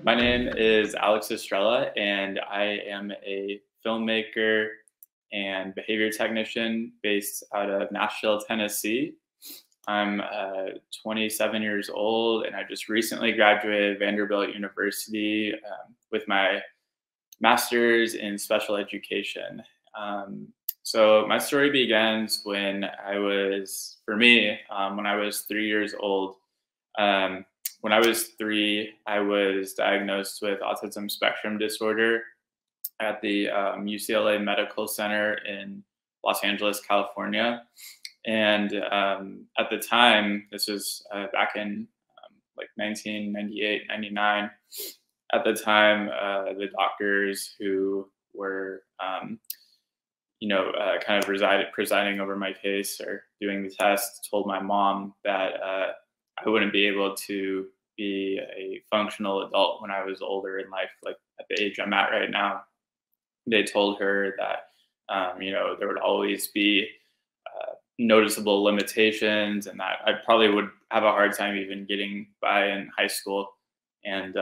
My name is Estrella, and I am a filmmaker and behavior technician based out of Nashville, Tennessee. I'm 27 years old, and I just recently graduated Vanderbilt University with my master's in special education. Um, so my story begins when for me, when I was 3 years old. Um, when I was three, I was diagnosed with autism spectrum disorder at the UCLA Medical Center in Los Angeles, California. And at the time, this was back in like 1998, 99. At the time, the doctors who were, kind of presiding over my case or doing the test told my mom that I wouldn't be able to be a functional adult when I was older in life, like at the age I'm at right now. They told her that, there would always be noticeable limitations and that I probably would have a hard time even getting by in high school. And,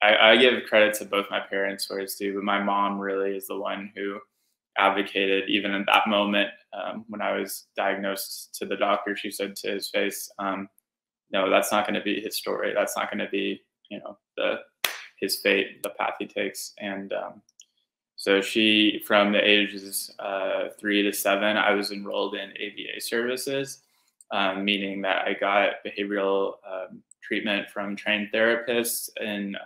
I give credit to both my parents for it's due, but my mom really is the one who advocated, even in that moment when I was diagnosed to the doctor. She said to his face, "No, that's not going to be his story. That's not going to be, his fate, the path he takes." And so from the ages 3 to 7, I was enrolled in ABA services, meaning that I got behavioral treatment from trained therapists in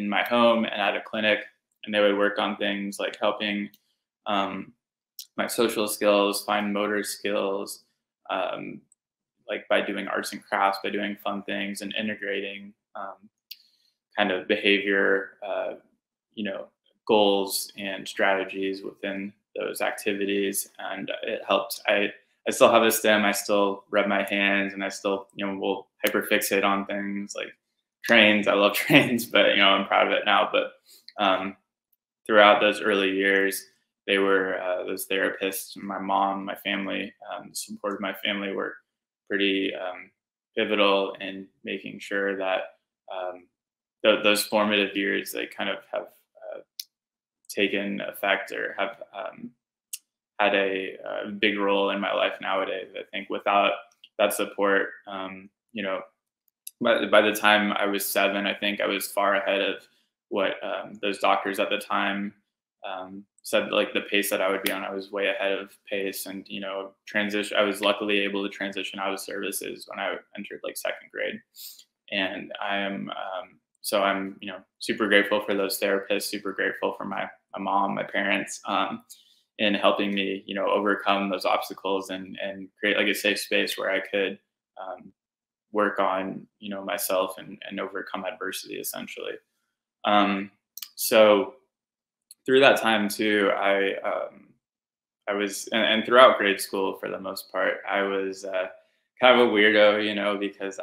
my home and at a clinic, and they would work on things like helping my social skills, fine motor skills, like by doing arts and crafts, by doing fun things and integrating kind of behavior, goals and strategies within those activities. And it helped. I still have a stem. I still rub my hands, and I still, will hyperfixate on things like trains. I love trains, but I'm proud of it now. But throughout those early years, they were those therapists. My mom, my family, the support of my family were pretty pivotal in making sure that those formative years, they kind of have taken effect or have had a big role in my life nowadays. I think without that support, by the time I was 7, I think I was far ahead of what those doctors at the time said. Like the pace that I would be on, I was way ahead of pace. And transition. I was luckily able to transition out of services when I entered like 2nd grade, and I'm super grateful for those therapists. Super grateful for my mom, my parents, in helping me, overcome those obstacles and create like a safe space where I could work on, myself and overcome adversity essentially. So through that time too, I was, and throughout grade school for the most part, I was kind of a weirdo, because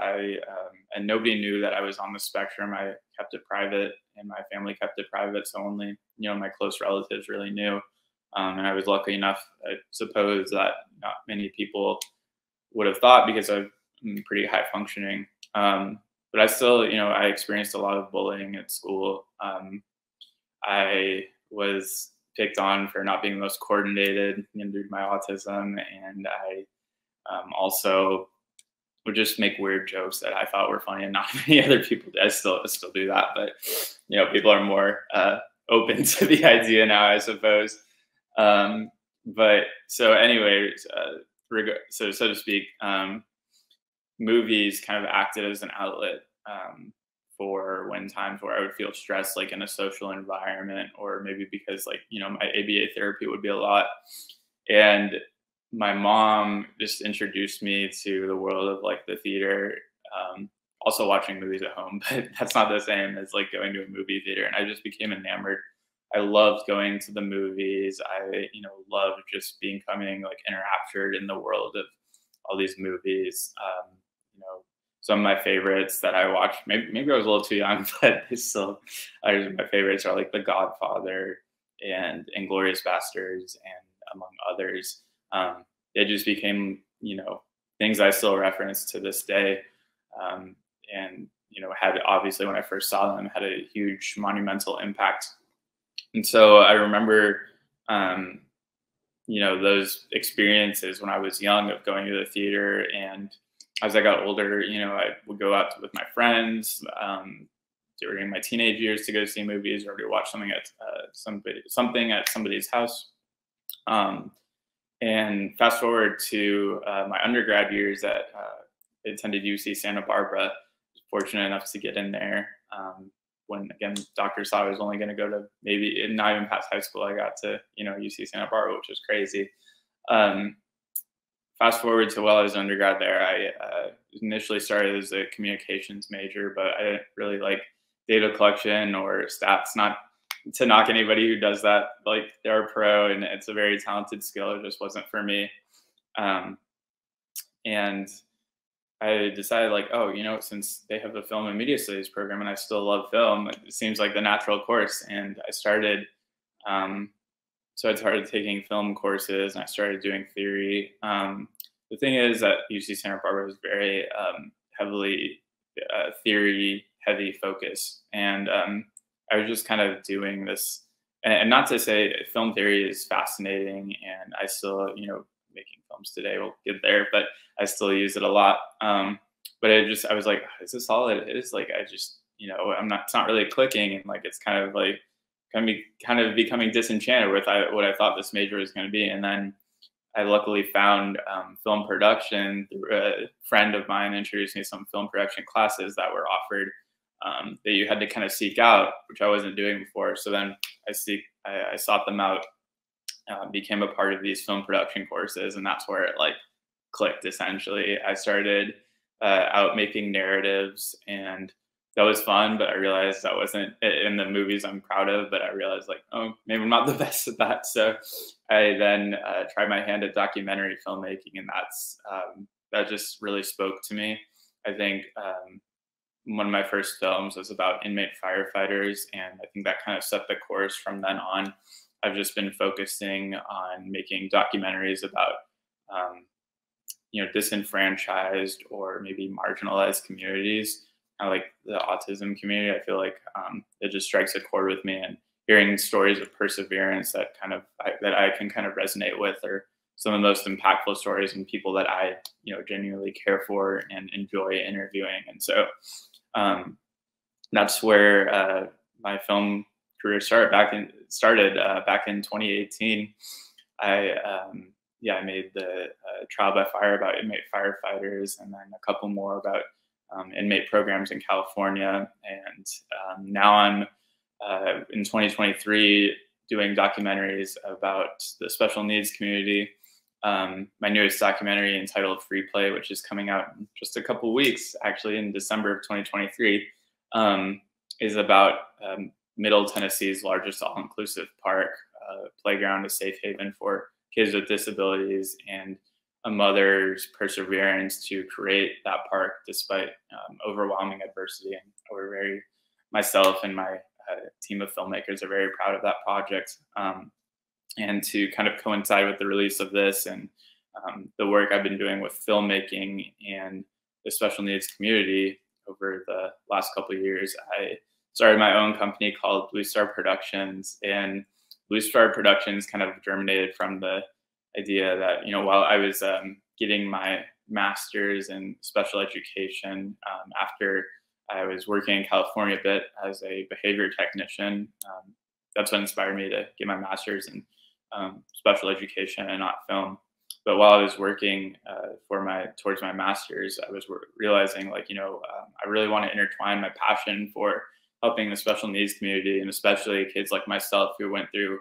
and nobody knew that I was on the spectrum. I kept it private, and my family kept it private, so only my close relatives really knew. And I was lucky enough, I suppose, that not many people would have thought, because I'm pretty high functioning. But I still, I experienced a lot of bullying at school. I was picked on for not being the most coordinated due to my autism, and I also would just make weird jokes that I thought were funny, and not many other people did. I still do that, but people are more open to the idea now, I suppose. But so anyway, so to speak, movies kind of acted as an outlet for when times where I would feel stressed, like in a social environment, or maybe because my ABA therapy would be a lot. And my mom just introduced me to the world of like the theater, also watching movies at home, but that's not the same as like going to a movie theater. And I just became enamored. I loved going to the movies. I, loved just becoming like enraptured in the world of all these movies. Some of my favorites that I watched, maybe I was a little too young, but they still, my favorites are like The Godfather and Inglourious Basterds, and among others. It just became, things I still reference to this day. And had obviously when I first saw them had a huge monumental impact. And so I remember, those experiences when I was young of going to the theater. And as I got older, I would go out with my friends during my teenage years to go see movies or to watch something at something at somebody's house. And fast forward to my undergrad years at attended UC Santa Barbara. Fortunate enough to get in there. When again, doctors thought I was only going to go to maybe not even past high school. I got to UC Santa Barbara, which was crazy. Fast forward to while I was undergrad there, I initially started as a communications major, but I didn't really like data collection or stats. Not to knock anybody who does that, like they're a pro and it's a very talented skill. It just wasn't for me. And I decided like, oh, since they have a film and media studies program and I still love film, it seems like the natural course. And I started, so I started taking film courses and I started doing theory. The thing is that UC Santa Barbara is very heavily theory heavy focus. And I was just kind of doing this, and not to say film theory is fascinating and I still, making films today, we'll get there, but I still use it a lot. But I was like, is this all it is? Like, I just, it's not really clicking. And like, it's kind of like, kind of becoming disenchanted with what I thought this major was going to be. And then I luckily found film production through a friend of mine introduced me to some film production classes that were offered that you had to kind of seek out, which I wasn't doing before. So then I sought them out, became a part of these film production courses, and that's where it like clicked essentially. I started out making narratives, and that was fun, but I realized that wasn't in the movies I'm proud of, but I realized like, oh, maybe I'm not the best at that. So I then tried my hand at documentary filmmaking, and that just really spoke to me. I think one of my first films was about inmate firefighters, and I think that kind of set the course. From then on, I've just been focusing on making documentaries about, disenfranchised or maybe marginalized communities, kind of like the autism community. I feel like it just strikes a chord with me, and hearing stories of perseverance that I can kind of resonate with, or some of the most impactful stories and people that I, genuinely care for and enjoy interviewing. And so that's where my film career started back in 2018. I made the Trial by Fire about inmate firefighters, and then a couple more about inmate programs in California. And now I'm in 2023 doing documentaries about the special needs community. My newest documentary, entitled Free Play, which is coming out in just a couple weeks, actually in December of 2023, is about Middle Tennessee's largest all-inclusive park, playground, a safe haven for kids with disabilities, and a mother's perseverance to create that park despite overwhelming adversity. And myself and my team of filmmakers are very proud of that project. And to kind of coincide with the release of this and the work I've been doing with filmmaking and the special needs community over the last couple of years, I started my own company called Blue Star Productions. And Blue Star Productions kind of germinated from the idea that, while I was getting my master's in special education, after I was working in California a bit as a behavior technician, that's what inspired me to get my master's in special education and not film. But while I was working towards my master's, I was realizing I really want to intertwine my passion for helping the special needs community, and especially kids like myself who went through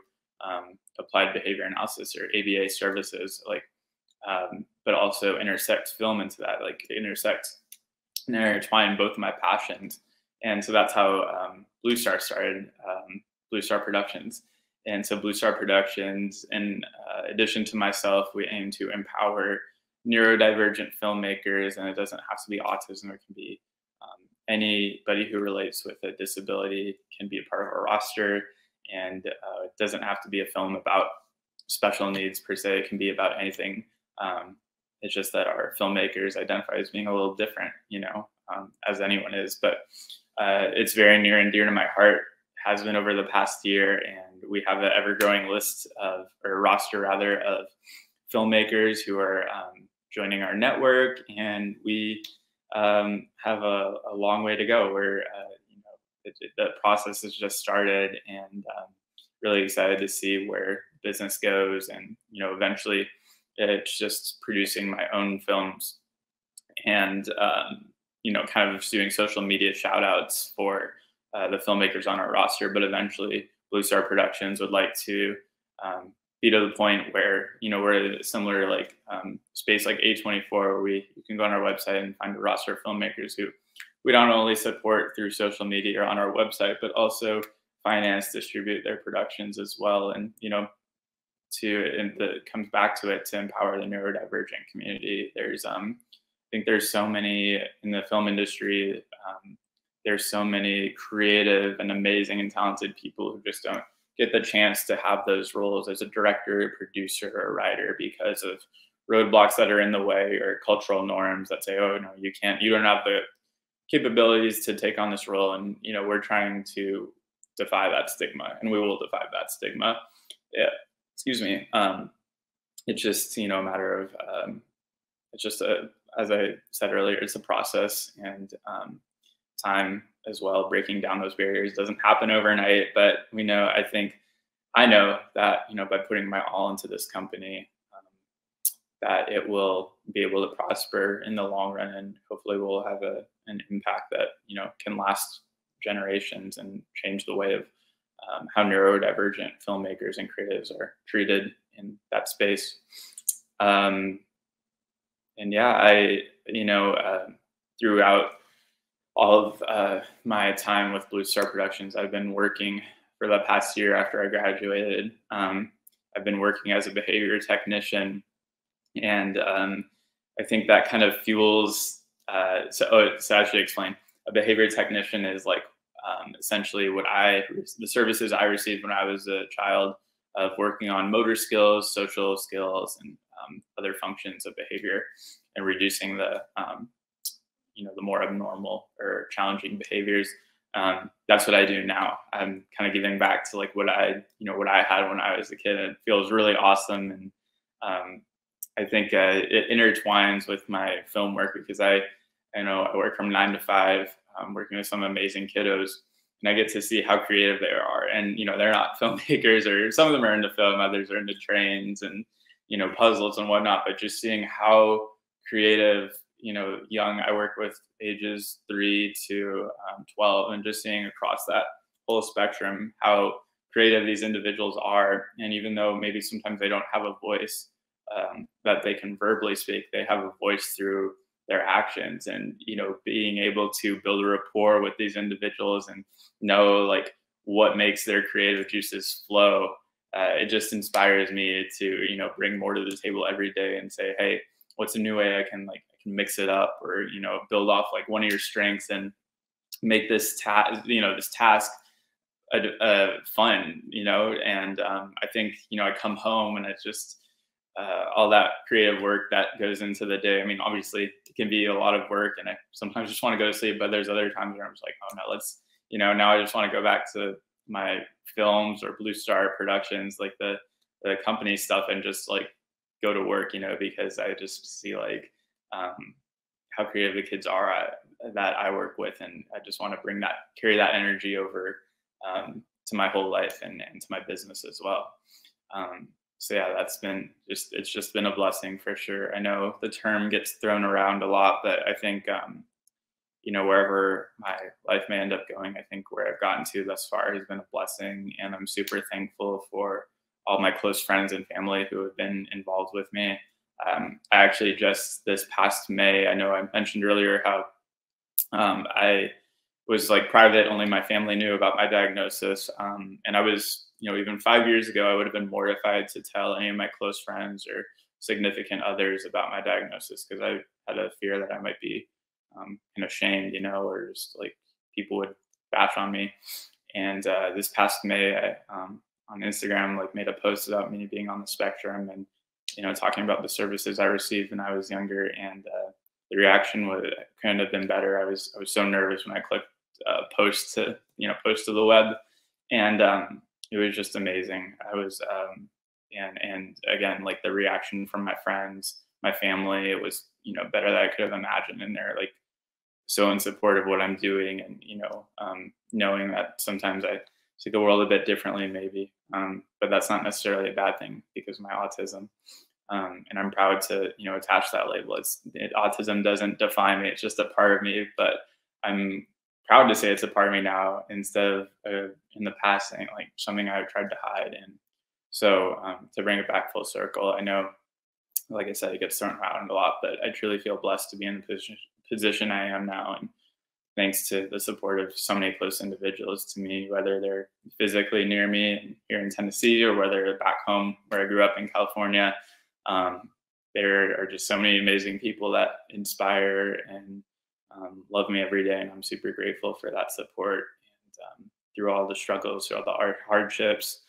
applied behavior analysis or ABA services, but also intersect film into that, intersect and intertwine both of my passions. And so that's how Blue Star started, Blue Star Productions. And so Blue Star Productions, in addition to myself, we aim to empower neurodivergent filmmakers, and it doesn't have to be autism. It can be anybody who relates with a disability can be a part of our roster. And it doesn't have to be a film about special needs per se. It can be about anything. It's just that our filmmakers identify as being a little different, as anyone is, but it's very near and dear to my heart, has been over the past year. And we have an ever growing list of, or roster rather, of filmmakers who are joining our network. And we have a long way to go. We're, the process has just started, and really excited to see where business goes. And, eventually it's just producing my own films and, kind of doing social media shout outs for the filmmakers on our roster. But eventually Blue Star Productions would like to be to the point where, we're a similar like space like A24, where you can go on our website and find a roster of filmmakers who we don't only support through social media or on our website, but also finance, distribute their productions as well. And, it comes back to it, to empower the neurodivergent community. There's, I think there's so many in the film industry. There's so many creative and amazing and talented people who just don't get the chance to have those roles as a director, producer, or writer because of roadblocks that are in the way, or cultural norms that say, oh no, you can't, you don't have the capabilities to take on this role. And, we're trying to defy that stigma, and we will defy that stigma. Yeah. Excuse me. It's just, a matter of, it's just as I said earlier, it's a process, and time as well. Breaking down those barriers doesn't happen overnight, but I know that, by putting my all into this company, that it will be able to prosper in the long run, and hopefully we'll have an impact that, can last generations and change the way of how neurodivergent filmmakers and creatives are treated in that space. And yeah, throughout all of my time with Blue Star Productions, I've been working for the past year after I graduated. I've been working as a behavior technician, and I think that kind of fuels. So I should explain. A behavior technician is like essentially the services I received when I was a child, of working on motor skills, social skills, and other functions of behavior, and reducing the the more abnormal or challenging behaviors. That's what I do now. I'm kind of giving back to like what I had when I was a kid. And it feels really awesome. And I think it intertwines with my film work, because I work from 9 to 5, working with some amazing kiddos, and I get to see how creative they are. And, they're not filmmakers, or some of them are into film, others are into trains and, puzzles and whatnot, but just seeing how creative, young, I work with ages 3 to 12, and just seeing across that whole spectrum how creative these individuals are. And even though maybe sometimes they don't have a voice that they can verbally speak, they have a voice through their actions. And, being able to build a rapport with these individuals and know like what makes their creative juices flow, it just inspires me to, bring more to the table every day and say, hey, what's a new way I can mix it up, or, build off like one of your strengths and make this task, fun, and I think, I come home and it's just all that creative work that goes into the day. I mean, obviously it can be a lot of work, and I sometimes just want to go to sleep, but there's other times where I'm just like, oh no, let's, now I just want to go back to my films or Blue Star Productions, like the company stuff, and just like go to work, because I just see like how creative the kids are that I work with. And I just want to carry that energy over to my whole life and to my business as well. So yeah, it's just been a blessing for sure. I know the term gets thrown around a lot, but I think, wherever my life may end up going, I think where I've gotten to thus far has been a blessing. And I'm super thankful for all my close friends and family who have been involved with me. I actually just this past May, I know I mentioned earlier how I was like private, only my family knew about my diagnosis. And I was, even 5 years ago, I would have been mortified to tell any of my close friends or significant others about my diagnosis, because I had a fear that I might be kind of shamed, or just like people would bash on me. And this past May, I on Instagram like made a post about me being on the spectrum, and talking about the services I received when I was younger. And the reaction couldn't have been better. I was so nervous when I clicked post to post to the web, and it was just amazing. I was and again, like the reaction from my friends, my family, it was better than I could have imagined, and they're like so in support of what I'm doing, and knowing that sometimes I see the world a bit differently, maybe, but that's not necessarily a bad thing because of my autism. And I'm proud to attach that label. Autism doesn't define me; it's just a part of me. But I'm proud to say it's a part of me now, instead of in the past saying like something I've tried to hide. And so to bring it back full circle, I know, like I said, it gets thrown around a lot, but I truly feel blessed to be in the position I am now, and thanks to the support of so many close individuals to me, whether they're physically near me and here in Tennessee, or whether they're back home where I grew up in California. There are just so many amazing people that inspire and love me every day, and I'm super grateful for that support. And through all the struggles, through all the hardships,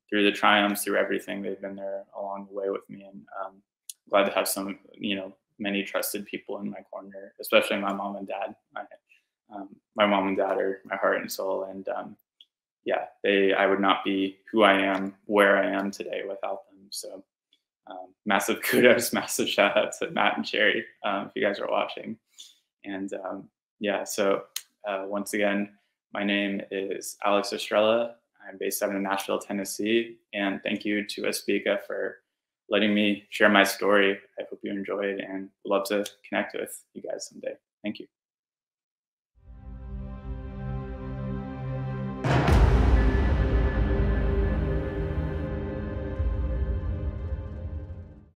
through the triumphs, through everything, they've been there along the way with me. And glad to have some, many trusted people in my corner, especially my mom and dad. My mom and dad are my heart and soul, and yeah, I would not be who I am, where I am today without them. So massive kudos, massive shout out to Matt and Cherry, if you guys are watching. And yeah, so once again, my name is Alex Astrella. I'm based out in Nashville, Tennessee, and thank you to Aspika for letting me share my story. I hope you enjoyed, and would love to connect with you guys someday. Thank you.